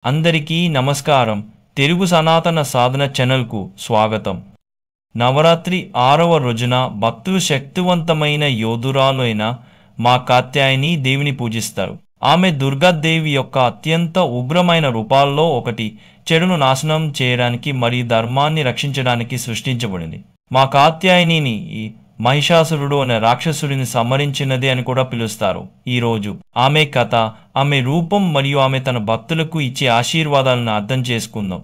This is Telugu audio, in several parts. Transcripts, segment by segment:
అందరికీ నమస్కారం. తెలుగు సనాతన సాధన ఛానల్కు స్వాగతం. నవరాత్రి 6వ రోజున భక్తులు శక్తివంతమైన యోధురాలు అయిన మా కాత్యాయని దేవిని పూజిస్తారు. ఆమె దుర్గాదేవి యొక్క అత్యంత ఉగ్రమైన రూపాల్లో ఒకటి. చెడును నాశనం చేయడానికి మరియు ధర్మాన్ని రక్షించడానికి సృష్టించబడింది. మా కాత్యాయనిని మహిషాసురుడు అనే రాక్షసుడిని సంహరించినది అని కూడా పిలుస్తారు. ఈరోజు ఆమె కథ, ఆమె రూపం మరియు ఆమె తన భక్తులకు ఇచ్చే ఆశీర్వాదాలను అర్థం చేసుకుందాం.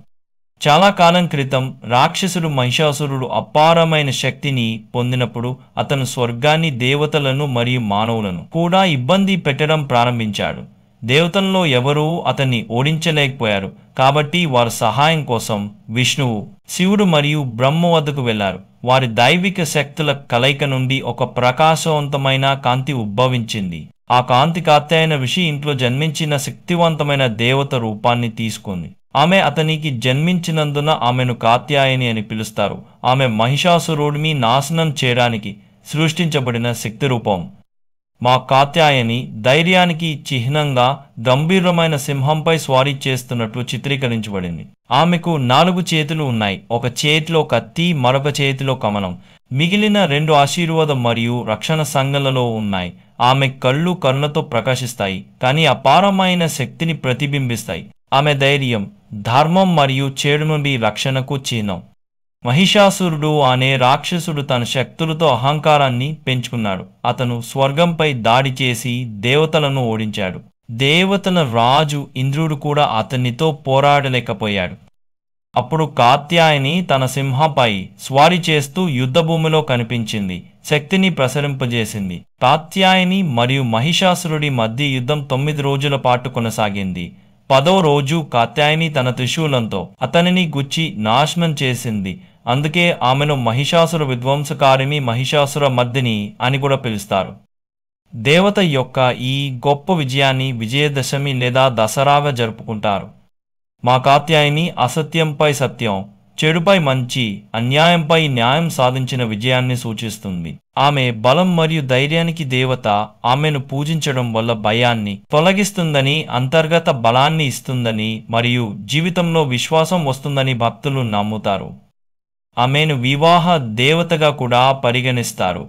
చాలా కాలం క్రితం రాక్షసుడు మహిషాసురుడు అపారమైన శక్తిని పొందినప్పుడు అతను స్వర్గాన్ని, దేవతలను మరియు మానవులను కూడా ఇబ్బంది పెట్టడం ప్రారంభించాడు. దేవతల్లో ఎవరూ అతన్ని ఓడించలేకపోయారు. కాబట్టి వారి సహాయం కోసం విష్ణువు, శివుడు మరియు బ్రహ్మ వద్దకు వెళ్లారు. వారి దైవిక శక్తుల కలయిక నుండి ఒక ప్రకాశవంతమైన కాంతి ఉద్భవించింది. ఆ కాంతి కాత్యాయని ఋషి ఇంట్లో జన్మించిన శక్తివంతమైన దేవత రూపాన్ని తీసుకుంది. ఆమె అతనికి జన్మించినందున ఆమెను కాత్యాయని అని పిలుస్తారు. ఆమె మహిషాసురుడిని నాశనం చేయడానికి సృష్టించబడిన శక్తి రూపం. మా కాత్యాయని ధైర్యానికి చిహ్నంగా గంభీరమైన సింహంపై స్వారీ చేస్తున్నట్లు చిత్రీకరించబడింది. ఆమెకు 4 చేతులు ఉన్నాయి. ఒక చేతిలో కత్తి, మరొక చేతిలో కమలం. మిగిలిన 2 ఆశీర్వాదం మరియు రక్షణ సంఘాలలో ఉన్నాయి. ఆమె కళ్ళు కరుణతో ప్రకాశిస్తాయి, కానీ అపారమైన శక్తిని ప్రతిబింబిస్తాయి. ఆమె ధైర్యం, ధర్మం మరియు చెడు నుండి రక్షణకు చిహ్నం. మహిషాసురుడు అనే రాక్షసుడు తన శక్తులతో అహంకారాన్ని పెంచుకున్నాడు. అతను స్వర్గంపై దాడి చేసి దేవతలను ఓడించాడు. దేవతల రాజు ఇంద్రుడు కూడా అతనితో పోరాడలేకపోయాడు. అప్పుడు కాత్యాయని తన సింహంపై స్వారీ చేస్తూ యుద్ధభూమిలో కనిపించింది. శక్తిని ప్రసరింపజేసింది. కాత్యాయని మరియు మహిషాసురుడి మధ్య యుద్ధం 9 రోజుల పాటు కొనసాగింది. 10వ రోజు కాత్యాయని తన త్రిశూలంతో అతనిని గుచ్చి నాశనం చేసింది. అందుకే ఆమెను మహిషాసుర విధ్వంసకారిణి, మహిషాసుర మర్దిని అని కూడా పిలుస్తారు. దేవత యొక్క ఈ గొప్ప విజయాన్ని విజయదశమి లేదా దసరాగా జరుపుకుంటారు. మా కాత్యాయని అసత్యంపై సత్యం, చెడుపై మంచి, అన్యాయంపై న్యాయం సాధించిన విజయాన్ని సూచిస్తుంది. ఆమె బలం మరియు ధైర్యానికి దేవత. ఆమెను పూజించడం వల్ల భయాన్ని తొలగిస్తుందని, అంతర్గత బలాన్ని ఇస్తుందని మరియు జీవితంలో విశ్వాసం వస్తుందని భక్తులు నమ్ముతారు. ఆమెను వివాహ దేవతగా కూడా పరిగణిస్తారు.